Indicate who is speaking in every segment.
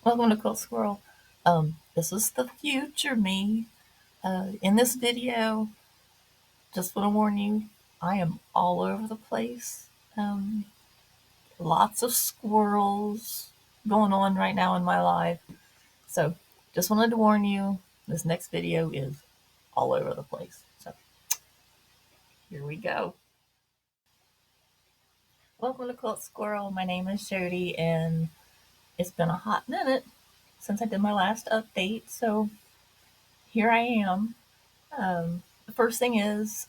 Speaker 1: Welcome to Quilt Squirrel. This is the future me. In this video, just want to warn you, I am all over the place. Um, Lots of squirrels going on right now in my life. So, just wanted to warn you, this next video is all over the place. So, here we go. Welcome to Quilt Squirrel. My name is Jody, and it's been a hot minute since I did my last update. So, here I am. The first thing is,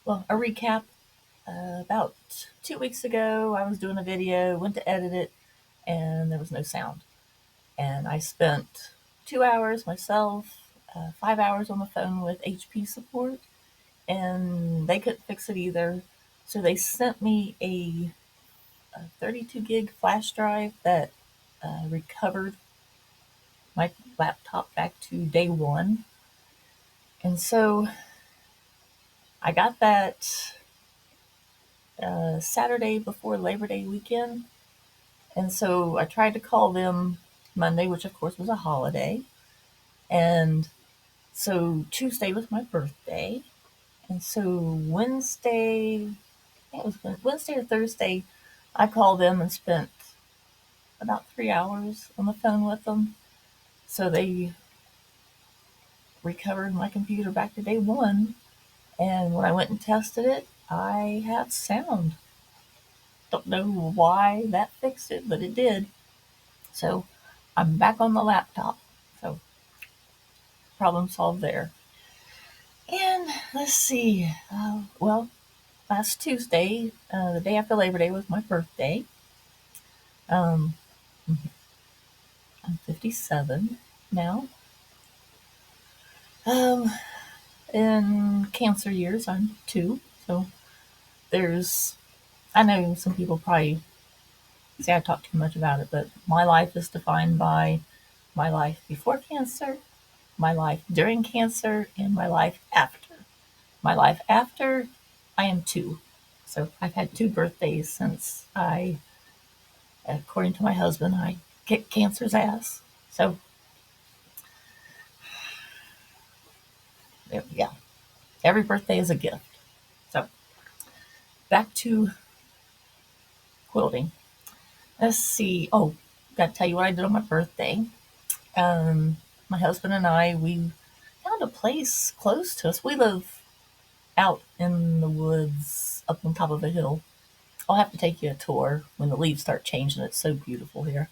Speaker 1: a recap. About 2 weeks ago, I was doing a video, went to edit it, and there was no sound. And I spent 2 hours myself, 5 hours on the phone with HP support, and they couldn't fix it either. So they sent me a 32 gig flash drive that recovered my laptop back to day one. And so I got that Saturday before Labor Day weekend. And so I tried to call them Monday, which of course was a holiday. And so Tuesday was my birthday. And so Wednesday, I think it was Wednesday or Thursday, I called them and spent about 3 hours on the phone with them. So they recovered my computer back to day one. And when I went and tested it, I had sound. Don't know why that fixed it, but it did. So I'm back on the laptop. So problem solved there. And let's see. Last Tuesday, the day after Labor Day, was my birthday. Um, I'm 57 now. Um, in Cancer years, I'm 2. So there's, I know some people probably say I talk too much about it, but my life is defined by my life before cancer, my life during cancer, and my life after. My life after, I am 2. So I've had 2 birthdays since according to my husband, I kicked cancer's ass. So, yeah, every birthday is a gift. So, back to quilting. Let's see. Oh, got to tell you what I did on my birthday. My husband and we found a place close to us. We live out in the woods up on top of a hill. I'll have to take you a tour when the leaves start changing. It's so beautiful here.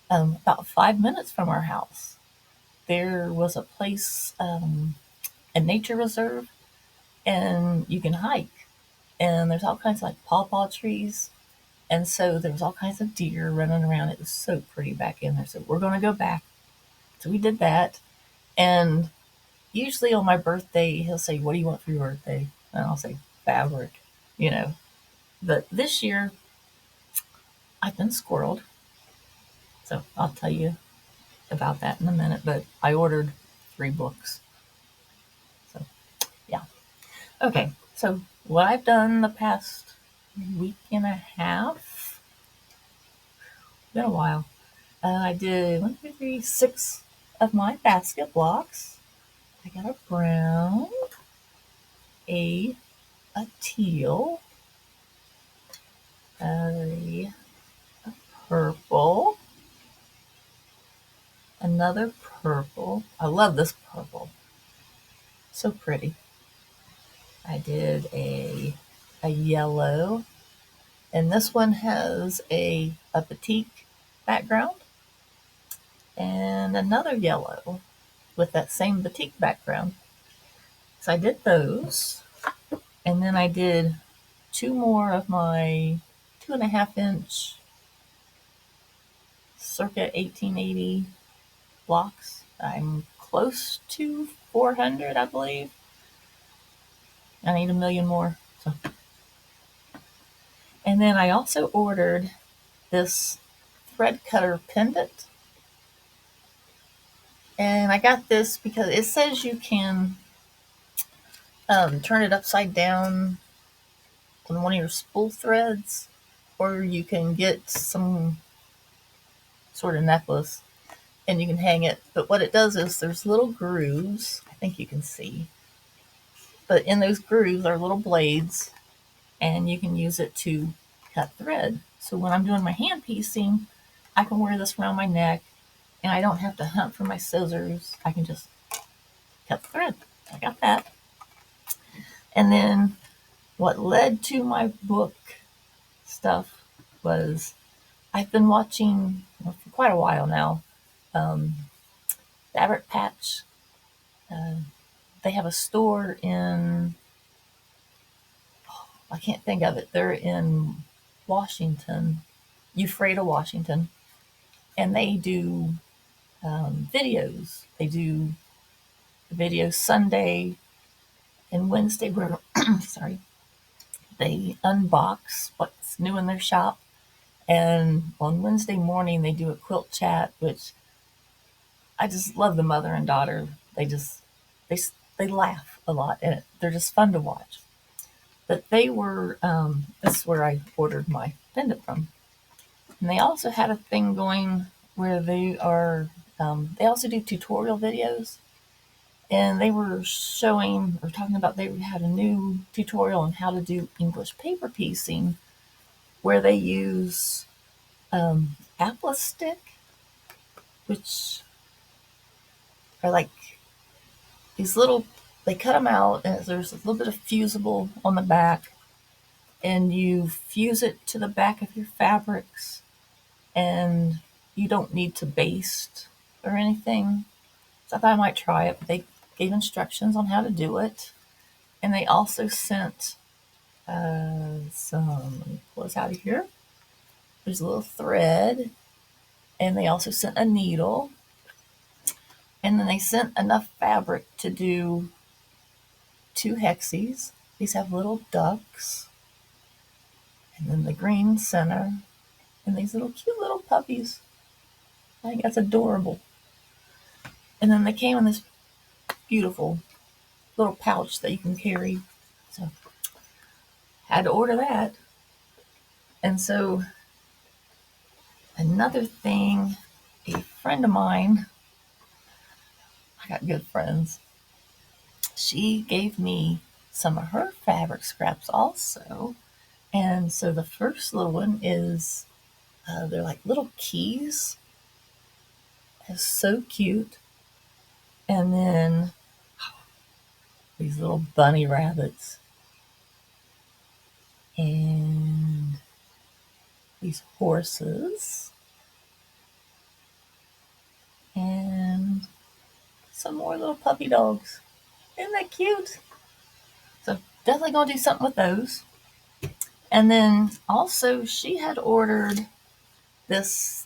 Speaker 1: About 5 minutes from our house, there was a place, a nature reserve, and you can hike. And there's all kinds of like pawpaw trees. And so there was all kinds of deer running around. It was so pretty back in there. So we're going to go back. So we did that. And usually on my birthday, he'll say, "What do you want for your birthday?" And I'll say, "Fabric, you know." But this year, I've been squirreled. So I'll tell you about that in a minute. But I ordered 3 books. So, yeah. Okay. So, what I've done the past week and a half, been a while. I did 1, 2, 3, 6 of my basket blocks. I got a brown, a teal, a purple, another purple. I love this purple. So pretty. I did a yellow, and this one has a batik background, and another yellow with that same batik background. So I did those, and then I did 2 more of my 2.5 inch circa 1880 blocks. I'm close to 400, I believe. I need a million more. So. And then I also ordered this thread cutter pendant. And I got this because it says you can turn it upside down on one of your spool threads, or you can get some sort of necklace. and you can hang it. But what it does is there's little grooves, I think you can see, but in those grooves are little blades, and you can use it to cut thread. So when I'm doing my hand piecing, I can wear this around my neck, and I don't have to hunt for my scissors. I can just cut the thread. I got that. And then what led to my book stuff was I've been watching, well, for quite a while now, um, Fabric Patch. Uh, they have a store in, I can't think of it. They're in Washington, Ephrata, Washington, and they do videos. They do videos Sunday and Wednesday where, sorry, they unbox what's new in their shop. And on Wednesday morning, they do a quilt chat, which I just love the mother and daughter. They they laugh a lot, and they're just fun to watch. But they were this is where I ordered my pendant from, and they also had a thing going where they also do tutorial videos, and they were showing or talking about they had a new tutorial on how to do English paper piecing, where they use apple stick, which are like these little, they cut them out, and there's a little bit of fusible on the back, and you fuse it to the back of your fabrics, and you don't need to baste or anything. So I thought I might try it, but they gave instructions on how to do it. And they also sent some, let me pull this out of here. There's a little thread, and they also sent a needle, and then they sent enough fabric to do 2 hexies. These have little ducks, and then the green center, and these little cute little puppies. I think that's adorable. And then they came in this beautiful little pouch that you can carry. So had to order that. And so another thing, a friend of mine, I got good friends, she gave me some of her fabric scraps also. And so the first little one is, they're like little keys. It's so cute. And then these little bunny rabbits. And these horses. And some more little puppy dogs. Isn't that cute? So definitely gonna do something with those. And then also she had ordered this,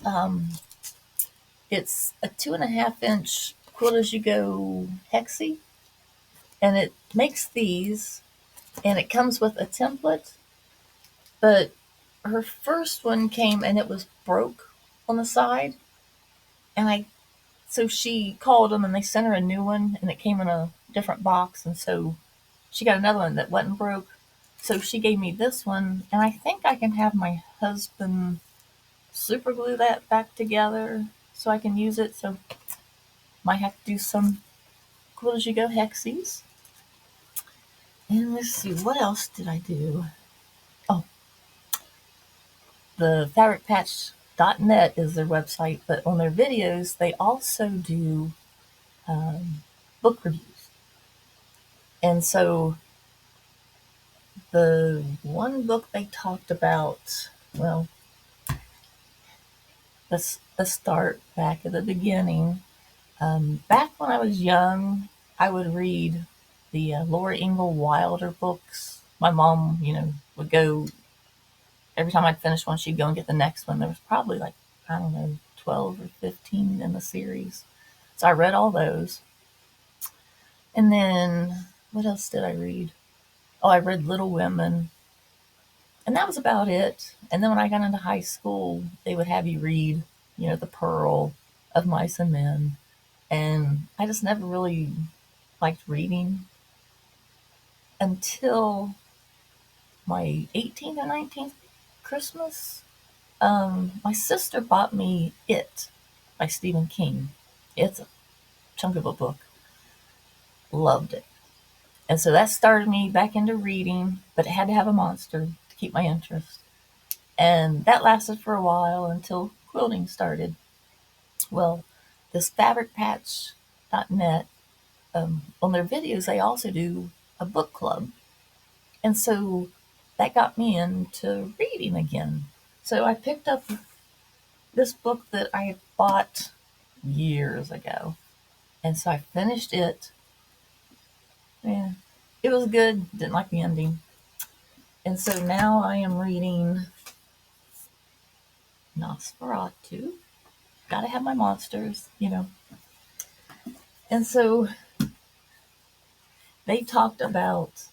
Speaker 1: it's a 2.5 inch quilt as you go hexie, and it makes these, and it comes with a template, but her first one came and it was broke on the side, and so she called them and they sent her a new one, and it came in a different box, and so she got another one that wasn't broke. So she gave me this one, and I think I can have my husband super glue that back together so I can use it. So might have to do some quilt as you go hexies. And let's see, what else did I do? Oh, the fabricpatch.net is their website, but on their videos, they also do book reviews. And so the one book they talked about, well, let's start back at the beginning. Back when I was young, I would read the Laura Ingalls Wilder books. My mom, would go every time I'd finish one, she'd go and get the next one. There was probably like, I don't know, 12 or 15 in the series. So I read all those. And then what else did I read? Oh, I read Little Women. And that was about it. And then when I got into high school, they would have you read, The Pearl of Mice and Men. And I just never really liked reading until my 18th or 19th Christmas. My sister bought me It by Stephen King. It's a chunk of a book. Loved it. And so that started me back into reading, but it had to have a monster to keep my interest. And that lasted for a while until quilting started. Well, this fabricpatch.net, on their videos, they also do a book club. And so that got me into reading again. So I picked up this book that I had bought years ago. And so I finished it. Yeah, it was good. Didn't like the ending. And so now I am reading Nosferatu. Gotta have my monsters, you know. And so they talked about,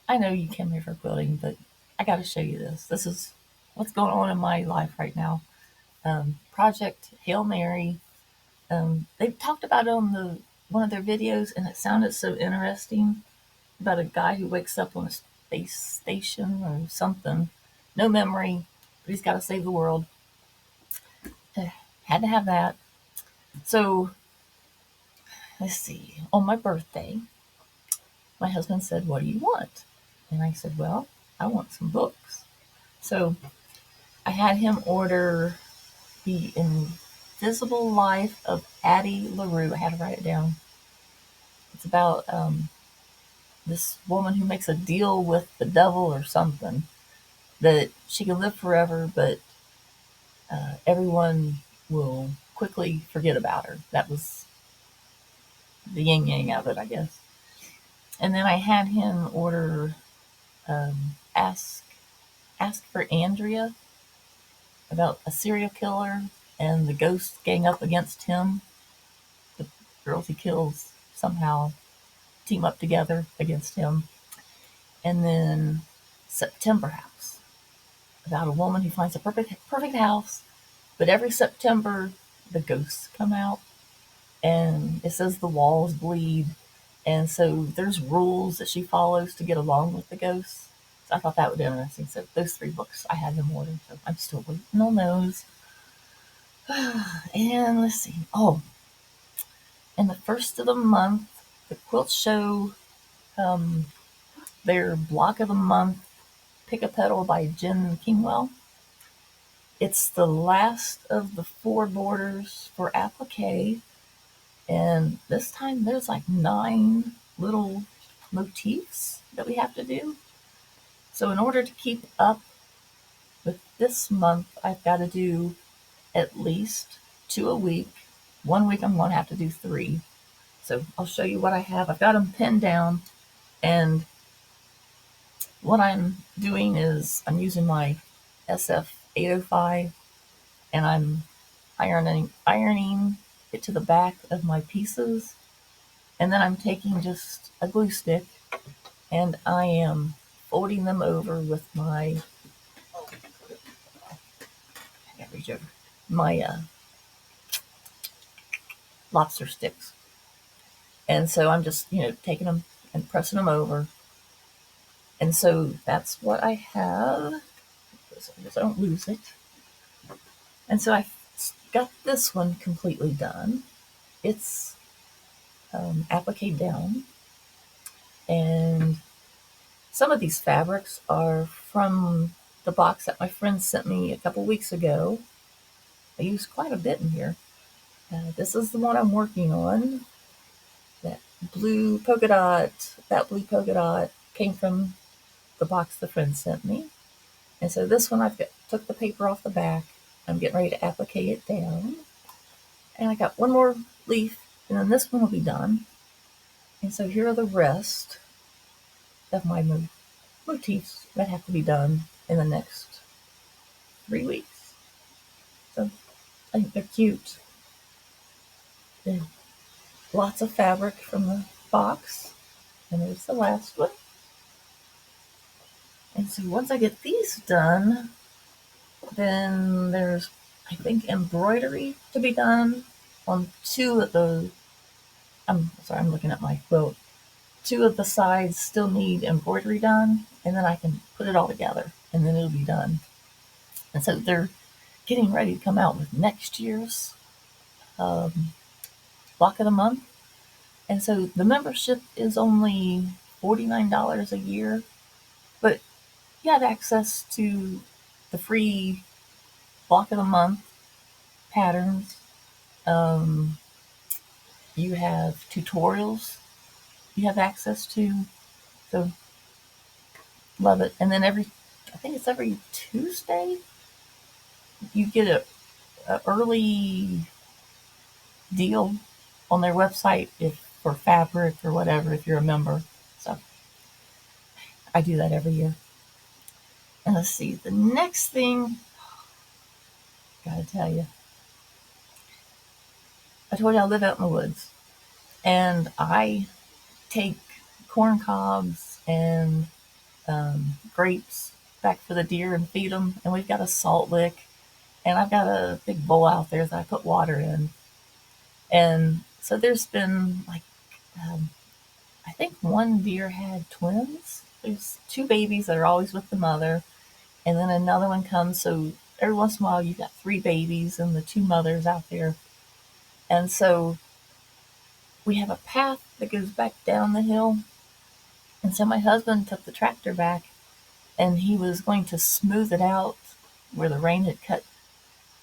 Speaker 1: I know you came here for quilting, but I gotta show you this. This is what's going on in my life right now. Project Hail Mary. They talked about it on one of their videos, and it sounded so interesting about a guy who wakes up on a space station or something. No memory, but he's got to save the world. Had to have that. So let's see. On my birthday, my husband said, "What do you want?" And I said, "Well, I want some books." So I had him order The Invisible Life of Addie LaRue. I had to write it down. It's about this woman who makes a deal with the devil or something that she can live forever, but everyone will quickly forget about her. That was the yin yang of it, I guess. And then I had him order Ask for Andrea, about a serial killer and the ghosts gang up against him. The girls he kills somehow team up together against him. And then September House, about a woman who finds a perfect house, but every September the ghosts come out, and it says the walls bleed, and so there's rules that she follows to get along with the ghosts. So I thought that would be interesting. So those 3 books I had him order, so I'm still waiting on those. And let's see. Oh, in the first of the month, the Quilt Show, their block of the month, Pick a Petal by Jen Kingwell. It's the last of the 4 borders for applique, and this time there's like 9 little motifs that we have to do. So in order to keep up with this month, I've got to do at least 2 a week. One week I'm going to have to do 3. So I'll show you what I have. I've got them pinned down, and what I'm doing is I'm using my SF805, and I'm ironing it to the back of my pieces, and then I'm taking just a glue stick and I am folding them over with my my lobster sticks. And so I'm just, taking them and pressing them over. And so that's what I have. So I don't lose it. And so I got this one completely done. It's applique down. And some of these fabrics are from the box that my friend sent me a couple weeks ago. I used quite a bit in here. This is the one I'm working on. That blue polka dot came from the box the friend sent me. And so this one took the paper off the back. I'm getting ready to applique it down. And I got one more leaf, and then this one will be done. And so here are the rest of my motifs that have to be done in the next 3 weeks. So I think they're cute. There's lots of fabric from the box. And there's the last one. And so once I get these done, then there's, I think, embroidery to be done on 2 of the, I'm sorry, I'm looking at my quilt. 2 of the sides still need embroidery done, and then I can put it all together, and then it'll be done. And so they're getting ready to come out with next year's um, block of the month. And so the membership is only $49 a year, but you have access to the free block of the month patterns. Um, you have tutorials you have access to. So love it. And then I think it's every Tuesday, you get a early deal on their website if for fabric or whatever if you're a member. So I do that every year. And let's see, the next thing, gotta tell you, I told you I live out in the woods, and I take corn cobs and grapes back for the deer and feed them. And we've got a salt lick, and I've got a big bowl out there that I put water in. And so there's been like, um, I think one deer had twins. There's two babies that are always with the mother, and then another one comes. So every once in a while, you've got three babies and the two mothers out there. And so we have a path that goes back down the hill. And so my husband took the tractor back and he was going to smooth it out where the rain had cut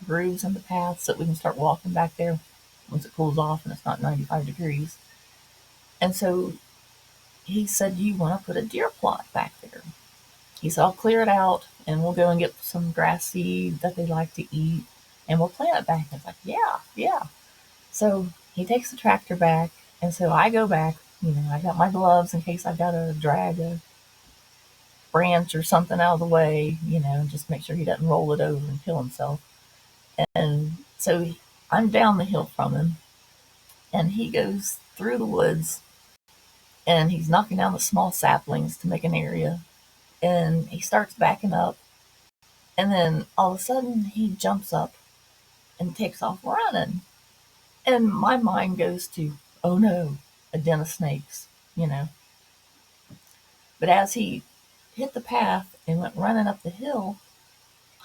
Speaker 1: grooves in the path so that we can start walking back there once it cools off and it's not 95 degrees. And so he said, "Do you want to put a deer plot back there?" He said, "I'll clear it out and we'll go and get some grass seed that they like to eat and we'll plant it back." And it's like, yeah, yeah. So he takes the tractor back. And so I go back, I got my gloves in case I've got to drag a branch or something out of the way, and just make sure he doesn't roll it over and kill himself. And so I'm down the hill from him, and he goes through the woods, and he's knocking down the small saplings to make an area, and he starts backing up, and then all of a sudden he jumps up and takes off running. And my mind goes to, oh no, a den of snakes, you know. But as he hit the path and went running up the hill,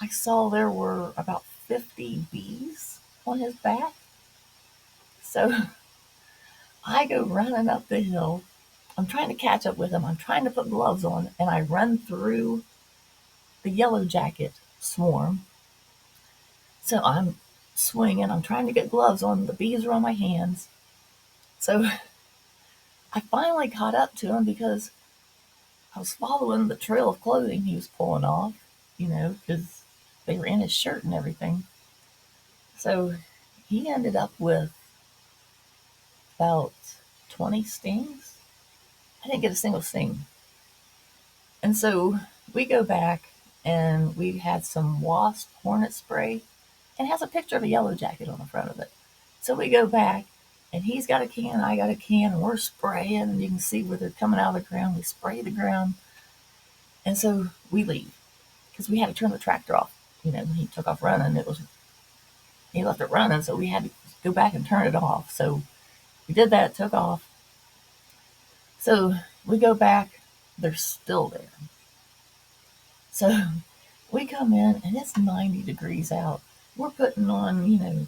Speaker 1: I saw there were about 50 bees on his back. So I go running up the hill. I'm trying to catch up with him. I'm trying to put gloves on, and I run through the yellow jacket swarm. So I'm swinging. I'm trying to get gloves on. The bees are on my hands. So I finally caught up to him because I was following the trail of clothing he was pulling off, because they were in his shirt and everything. So he ended up with about 20 stings. I didn't get a single sting. And so we go back and we had some wasp hornet spray and it has a picture of a yellow jacket on the front of it. So we go back and he's got a can, I got a can, and we're spraying, and you can see where they're coming out of the ground. We spray the ground. And so we leave because we had to turn the tractor off. When he took off running, he left it running, so we had to go back and turn it off. So we did that, took off. So we go back, they're still there. So we come in and it's 90 degrees out. We're putting on,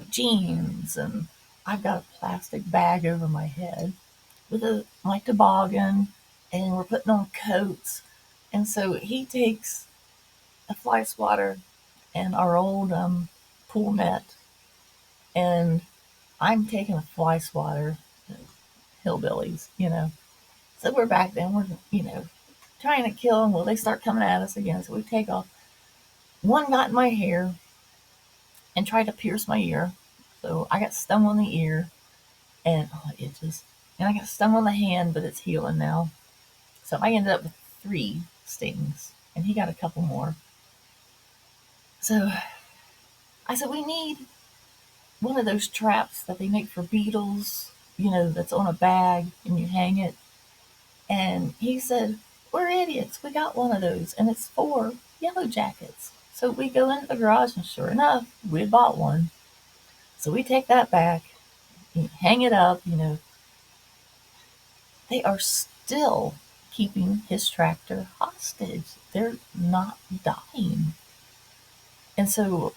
Speaker 1: jeans, and I've got a plastic bag over my head with my toboggan, and we're putting on coats. And so he takes a fly swatter and our old pool net, and I'm taking a fly swatter, hillbillies. So we're back then, we're trying to kill them. Well, they start coming at us again, so we take off. One got in my hair and tried to pierce my ear. So I got stung on the ear, and it itches. And I got stung on the hand, but it's healing now. So I ended up with 3 stings, and he got a couple more. So I said, we need one of those traps that they make for beetles, that's on a bag and you hang it. And he said, we're idiots. We got one of those, and it's for yellow jackets. So we go into the garage, and sure enough, we had bought one. So we take that back, hang it up. They are still keeping his tractor hostage. They're not dying. And so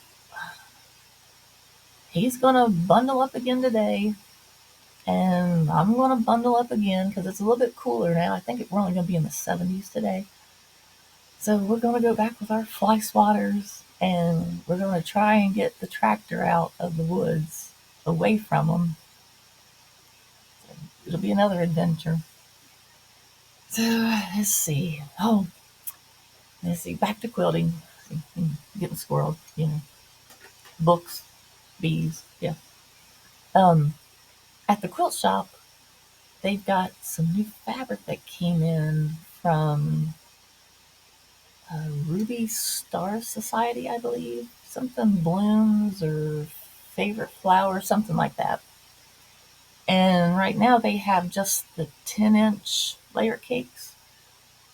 Speaker 1: he's gonna bundle up again today, and I'm gonna bundle up again because it's a little bit cooler now. I think we're only gonna be in the 70s today. So we're gonna go back with our fly swatters, and we're gonna try and get the tractor out of the woods, away from them. It'll be another adventure. So let's see. Oh, let's see. Back to quilting. Getting squirreled. Books, bees. Yeah. Um, at the quilt shop, they've got some new fabric that came in from Ruby Star Society, I believe. Something blooms or favorite flower, something like that. And right now they have just the 10-inch layer cakes.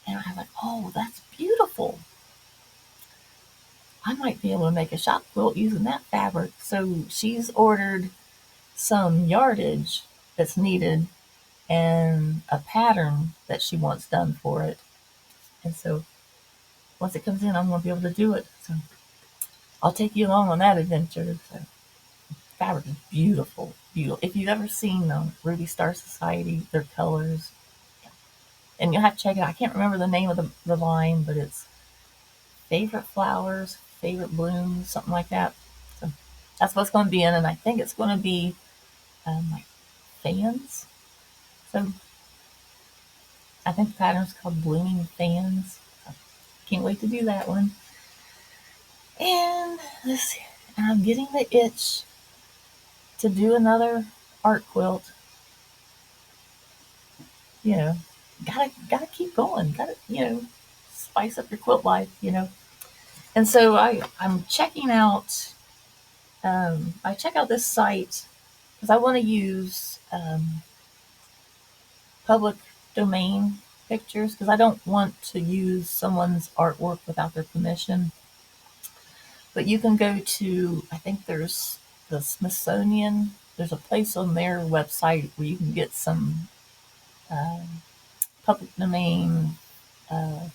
Speaker 1: And I was like, oh, that's beautiful. I might be able to make a shop quilt using that fabric. So she's ordered some yardage that's needed and a pattern that she wants done for it. And so once it comes in, I'm going to be able to do it. So I'll take you along on that adventure. So fabric is beautiful, beautiful. If you've ever seen Ruby Star Society, their colors, and you'll have to check it out. I can't remember the name of the line, but it's favorite flowers, favorite blooms, something like that. So that's what's going to be in, and I think it's going to be like fans. So I think the pattern's called Blooming Fans. So can't wait to do that one. And let's see, I'm getting the itch to do another art quilt. You know, gotta keep going. Gotta spice up your quilt life. And so I'm checking out. I check out this site because I want to use public domain pictures because I don't want to use someone's artwork without their permission. But you can go to, I think there's the Smithsonian. There's a place on their website where you can get some public domain uh,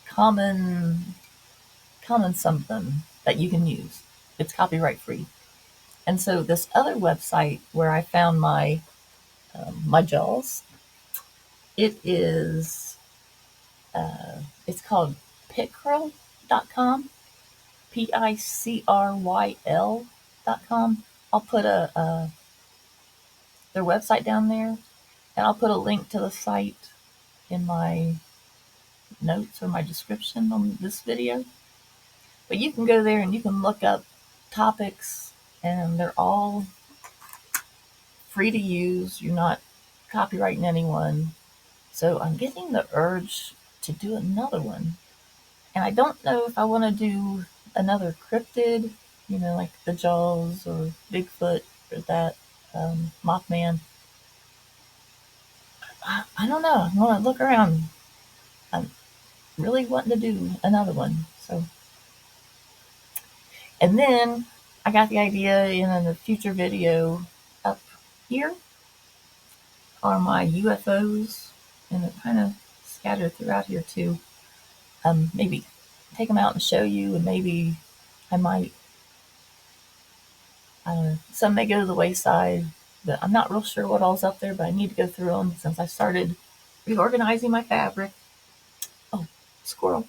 Speaker 1: common something that you can use. It's copyright free. And so this other website where I found my jaws, it is it's called picryl.com, picryl.com. I'll put their website down there, and I'll put a link to the site in my notes or my description on this video. But you can go there and you can look up topics, and they're all free to use. You're not copyrighting anyone. So I'm getting the urge to do another one. And I don't know if I want to do another cryptid, like the Jaws or Bigfoot or that Mothman. I don't know. I want to look around. I'm really wanting to do another one. So, and then I got the idea in a future video up here are my UFOs, and they're kind of scattered throughout here too. Maybe take them out and show you, and maybe I might, I don't know, some may go to the wayside, but I'm not real sure what all's up there, but I need to go through them since I started reorganizing my fabric. Oh, squirrel.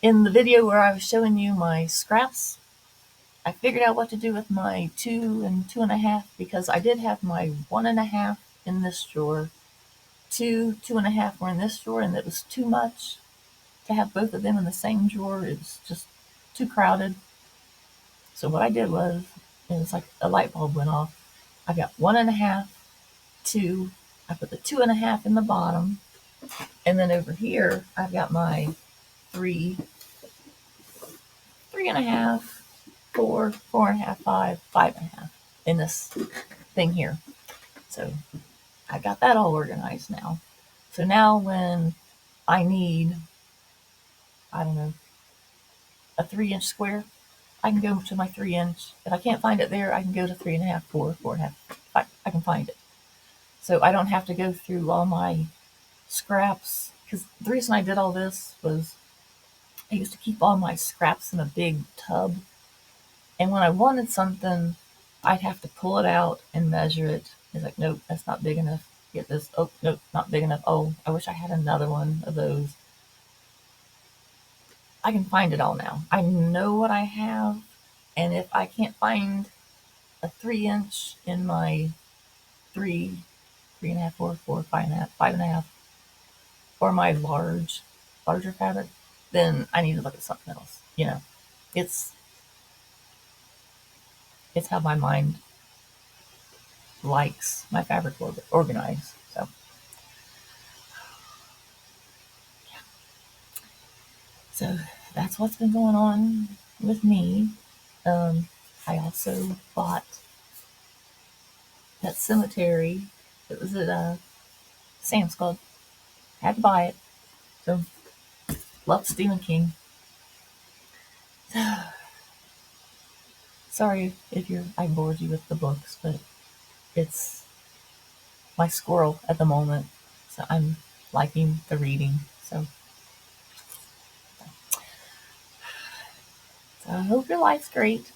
Speaker 1: In the video where I was showing you my scraps, I figured out what to do with my 2 and 2.5 because I did have my 1.5 in this drawer. 2.5 were in this drawer, and it was too much to have both of them in the same drawer. It was just too crowded. So what I did was, it was like a light bulb went off. I got 1.5, 2. I put the 2.5 in the bottom, and then over here I've got my 3, 3.5, 4, 4.5, 5, 5.5 in this thing here. So I got that all organized now. So now when I need, I don't know, a 3-inch square, I can go to my 3-inch. If I can't find it there, I can go to 3.5, 4, 4.5. I can find it. So I don't have to go through all my scraps. Because the reason I did all this was I used to keep all my scraps in a big tub. And when I wanted something, I'd have to pull it out and measure it. It's like, nope, that's not big enough. Get this. Oh, nope, not big enough. Oh, I wish I had another one of those. I can find it all now. I know what I have. And if I can't find a 3 inch in my three, 3.5, 4, 5.5, 5.5, or my larger fabric, then I need to look at something else. It's it's how my mind likes my fabric organized. So that's what's been going on with me. Um, I also bought that cemetery. It was at Sam's Club. Had to buy it. So love Stephen King. Sorry if I bored you with the books, but it's my squirrel at the moment. So I'm liking the reading. So I hope your life's great.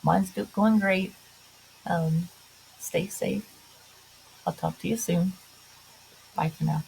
Speaker 1: Mine's going great. Um, Stay safe. I'll talk to you soon. Bye for now.